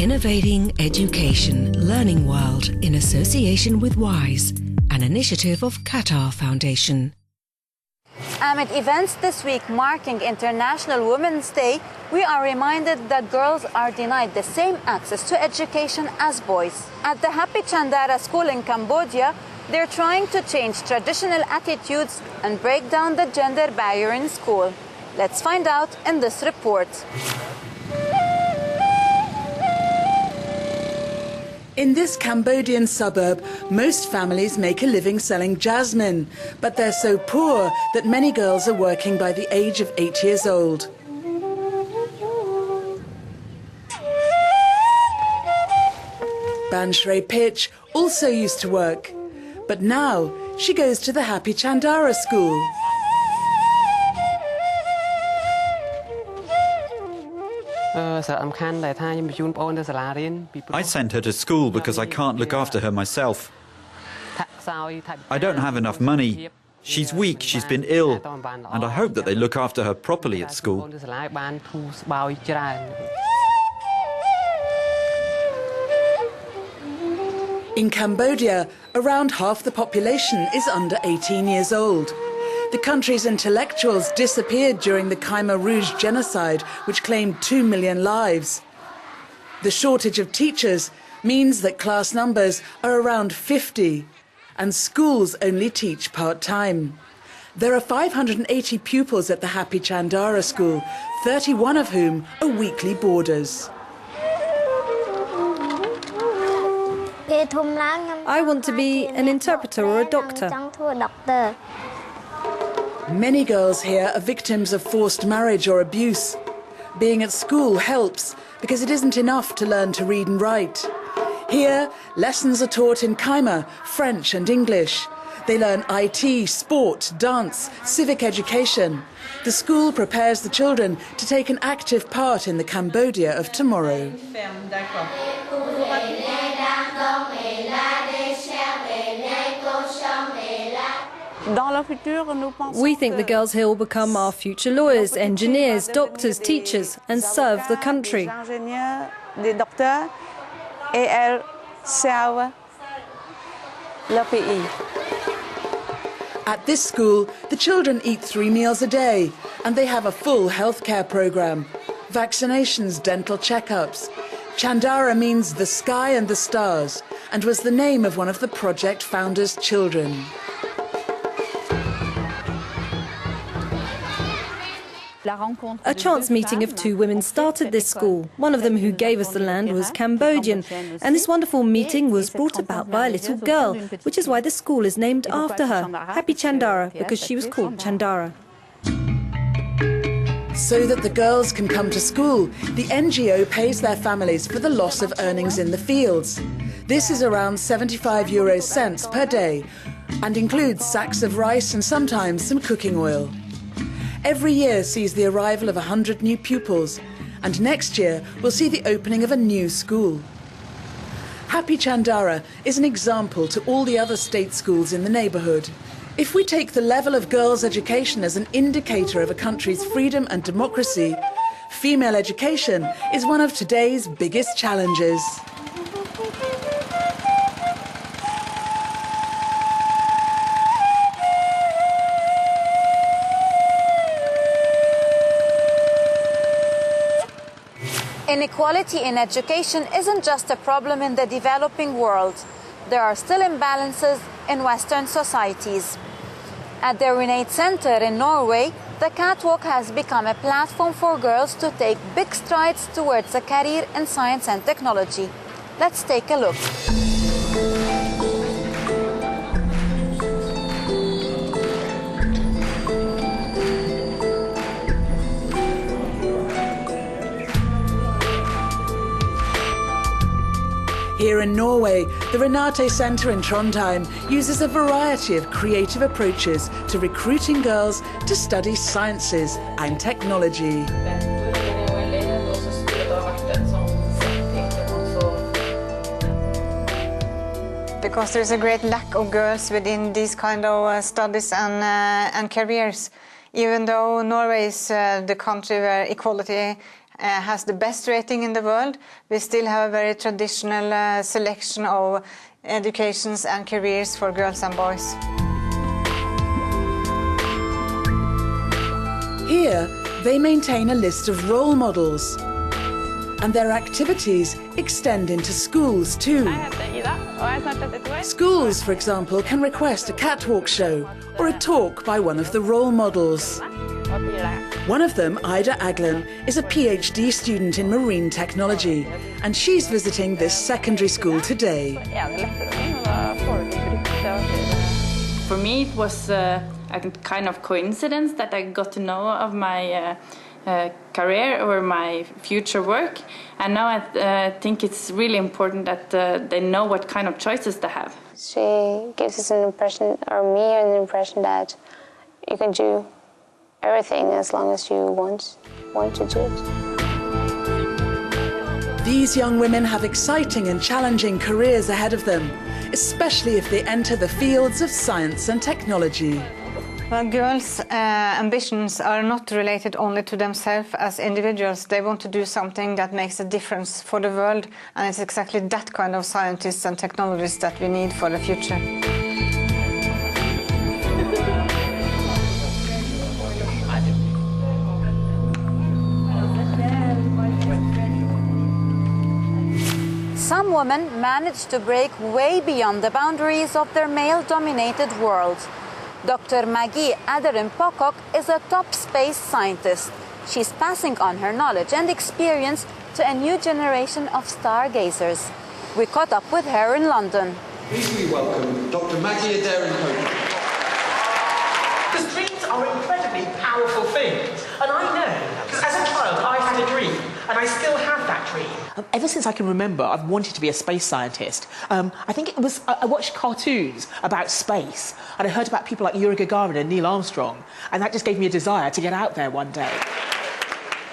Innovating Education Learning World in association with WISE, an initiative of Qatar Foundation. Amid events this week marking International Women's Day, we are reminded that girls are denied the same access to education as boys. At the Happy Chandara School in Cambodia, they're trying to change traditional attitudes and break down the gender barrier in school. Let's find out in this report. In this Cambodian suburb, most families make a living selling jasmine, but they're so poor that many girls are working by the age of 8 years old. Ban Shray Pitch also used to work, but now she goes to the Happy Chandara School. I sent her to school because I can't look after her myself. I don't have enough money. She's weak, she's been ill, and I hope that they look after her properly at school. In Cambodia, around half the population is under 18 years old. The country's intellectuals disappeared during the Khmer Rouge genocide, which claimed 2 million lives. The shortage of teachers means that class numbers are around 50, and schools only teach part-time. There are 580 pupils at the Happy Chandara School, 31 of whom are weekly boarders. I want to be an interpreter or a doctor. Many girls here are victims of forced marriage or abuse. Being at school helps because it isn't enough to learn to read and write. Here, lessons are taught in Khmer, French and English. They learn IT, sport, dance, civic education. The school prepares the children to take an active part in the Cambodia of tomorrow. We think the girls here will become our future lawyers, engineers, doctors, teachers, and serve the country. At this school, the children eat 3 meals a day, and they have a full healthcare program. Vaccinations, dental checkups. Chandara means the sky and the stars, and was the name of one of the project founders' children. A chance meeting of 2 women started this school. One of them who gave us the land was Cambodian, and this wonderful meeting was brought about by a little girl, which is why the school is named after her, Happy Chandara, because she was called Chandara. So that the girls can come to school, the NGO pays their families for the loss of earnings in the fields. This is around 75 cents per day, and includes sacks of rice and sometimes some cooking oil. Every year sees the arrival of 100 new pupils, and next year will see the opening of a new school. Happy Chandara is an example to all the other state schools in the neighbourhood. If we take the level of girls' education as an indicator of a country's freedom and democracy, female education is one of today's biggest challenges. Inequality in education isn't just a problem in the developing world. There are still imbalances in Western societies. At the Renate Center in Norway, the catwalk has become a platform for girls to take big strides towards a career in science and technology. Let's take a look. Here in Norway, the Renate Center in Trondheim uses a variety of creative approaches to recruiting girls to study sciences and technology. Because there's a great lack of girls within these kind of studies and careers. Even though Norway is the country where equality has the best rating in the world, we still have a very traditional selection of educations and careers for girls and boys. Here, they maintain a list of role models. And their activities extend into schools too. Schools, for example, can request a catwalk show or a talk by one of the role models. One of them, Ida Aglen, is a PhD student in marine technology, and she's visiting this secondary school today. For me, it was a kind of coincidence that I got to know of my career or my future work, and now I think it's really important that they know what kind of choices they have. She gives us an impression, or me an impression, that you can do everything as long as you want to do it. These young women have exciting and challenging careers ahead of them, especially if they enter the fields of science and technology. Well, girls' ambitions are not related only to themselves as individuals. They want to do something that makes a difference for the world, and it's exactly that kind of scientists and technologists that we need for the future. Some women manage to break way beyond the boundaries of their male-dominated world. Dr. Maggie Aderen-Pocock is a top space scientist. She's passing on her knowledge and experience to a new generation of stargazers. We caught up with her in London. Please we welcome Dr. Maggie Aderen-Pocock. Because dreams are incredibly powerful things. And I know, because as a child I had a dream, and I still have that dream. Ever since I can remember, I've wanted to be a space scientist. I think it was, I watched cartoons about space, and I heard about people like Yuri Gagarin and Neil Armstrong, and that just gave me a desire to get out there one day.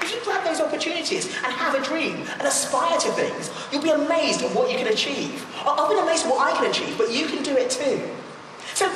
If you grab those opportunities and have a dream and aspire to things, you'll be amazed at what you can achieve. I've been amazed at what I can achieve, but you can do it too. So...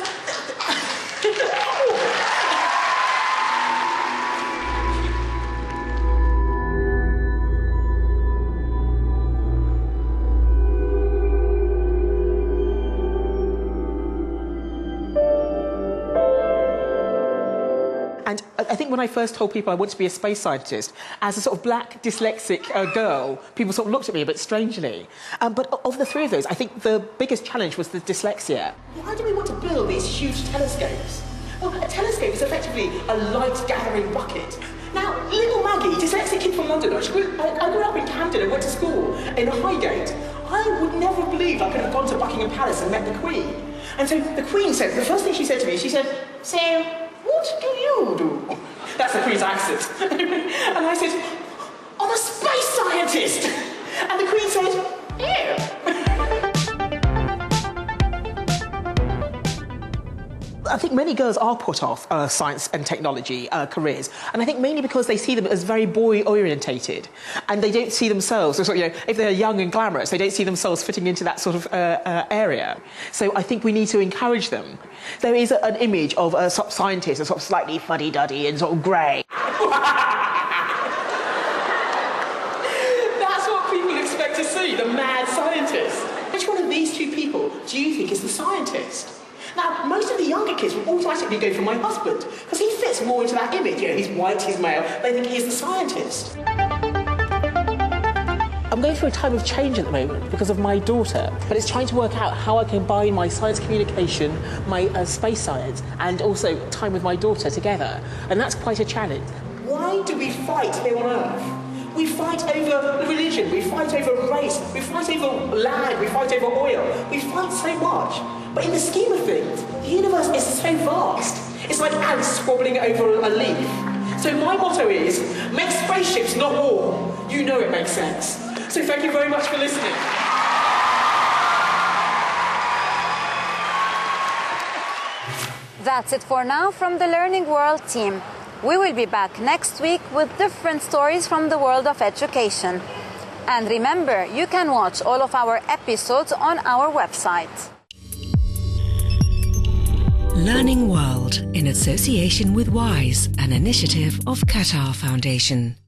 And I think when I first told people I wanted to be a space scientist, as a sort of black dyslexic girl, people sort of looked at me a bit strangely. But of the three of those, I think the biggest challenge was the dyslexia. Why do we want to build these huge telescopes? Well, a telescope is effectively a light-gathering bucket. Now, little Maggie, dyslexic kid from London, I grew up in Camden and went to school in Highgate. I would never believe I could have gone to Buckingham Palace and met the Queen. And so the Queen said, the first thing she said to me, she said, "Sam, what do you do?" That's the Queen's accent. And I said, "I'm a space scientist." And the Queen said, "Yeah." I think many girls are put off science and technology careers, and I think mainly because they see them as very boy-orientated, and they don't see themselves, sort of, you know, if they're young and glamorous, they don't see themselves fitting into that sort of area. So I think we need to encourage them. There is an image of a sort of scientist, a sort of slightly fuddy-duddy and sort of grey. That's what people expect to see, the mad scientist. Which one of these two people do you think is the scientist? Now, most of the younger kids will automatically go for my husband, because he fits more into that image. You know, he's white, he's male, they think he's the scientist. I'm going through a time of change at the moment because of my daughter, but it's trying to work out how I combine my science communication, my space science, and also time with my daughter together, and that's quite a challenge. Why do we fight here on Earth? We fight over religion, we fight over race, we fight over land, we fight over oil. We fight so much. But in the scheme of things, the universe is so vast. It's like ants squabbling over a leaf. So my motto is, make spaceships, not war. You know it makes sense. So thank you very much for listening. That's it for now from the Learning World team. We will be back next week with different stories from the world of education. And remember, you can watch all of our episodes on our website. Learning World in association with WISE, an initiative of Qatar Foundation.